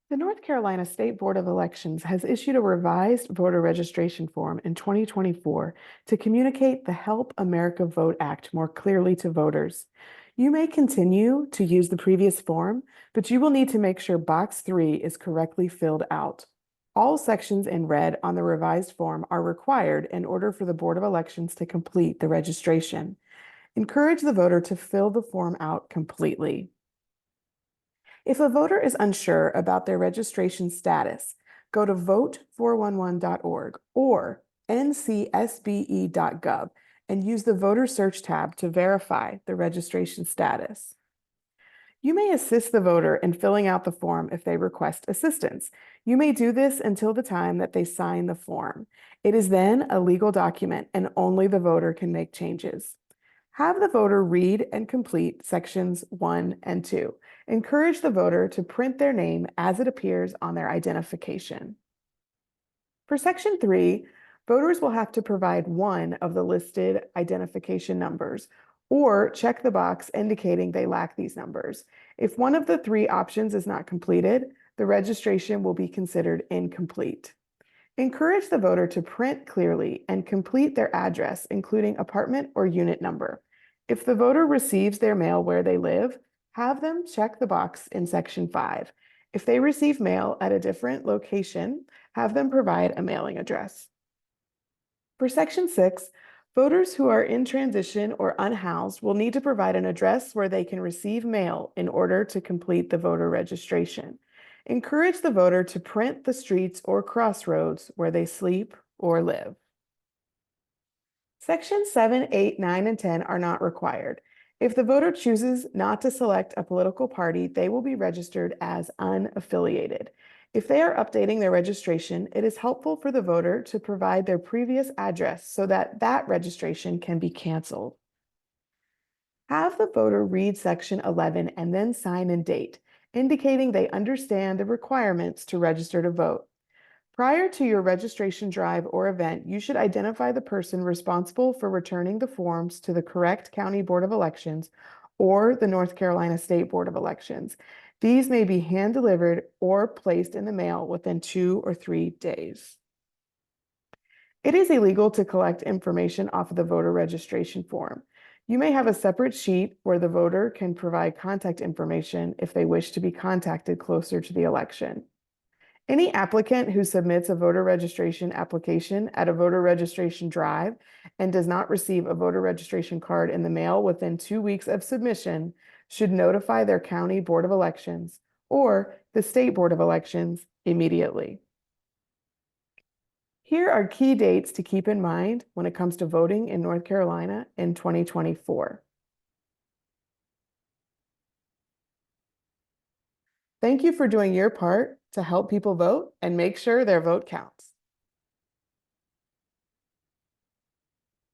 The North Carolina State Board of Elections has issued a revised voter registration form in 2024 to communicate the Help America Vote Act more clearly to voters. You may continue to use the previous form, but you will need to make sure box 3 is correctly filled out. All sections in red on the revised form are required in order for the Board of Elections to complete the registration. Encourage the voter to fill the form out completely. If a voter is unsure about their registration status, go to vote411.org or ncsbe.gov and use the voter search tab to verify the registration status. You may assist the voter in filling out the form if they request assistance. You may do this until the time that they sign the form. It is then a legal document and only the voter can make changes. Have the voter read and complete sections 1 and 2. Encourage the voter to print their name as it appears on their identification. For section 3, voters will have to provide one of the listed identification numbers or check the box indicating they lack these numbers. If one of the 3 options is not completed, the registration will be considered incomplete. Encourage the voter to print clearly and complete their address, including apartment or unit number. If the voter receives their mail where they live, have them check the box in section 5. If they receive mail at a different location, have them provide a mailing address. For section 6, voters who are in transition or unhoused will need to provide an address where they can receive mail in order to complete the voter registration. Encourage the voter to print the streets or crossroads where they sleep or live. Sections 7, 8, 9, and 10 are not required. If the voter chooses not to select a political party, they will be registered as unaffiliated. If they are updating their registration, it is helpful for the voter to provide their previous address so that that registration can be canceled. Have the voter read section 11 and then sign and date, indicating they understand the requirements to register to vote. Prior to your registration drive or event, you should identify the person responsible for returning the forms to the correct County Board of Elections or the North Carolina State Board of Elections. These may be hand-delivered or placed in the mail within 2 or 3 days. It is illegal to collect information off of the voter registration form. You may have a separate sheet where the voter can provide contact information if they wish to be contacted closer to the election. Any applicant who submits a voter registration application at a voter registration drive and does not receive a voter registration card in the mail within 2 weeks of submission should notify their county board of elections or the state board of elections immediately. Here are key dates to keep in mind when it comes to voting in North Carolina in 2024. Thank you for doing your part to help people vote and make sure their vote counts.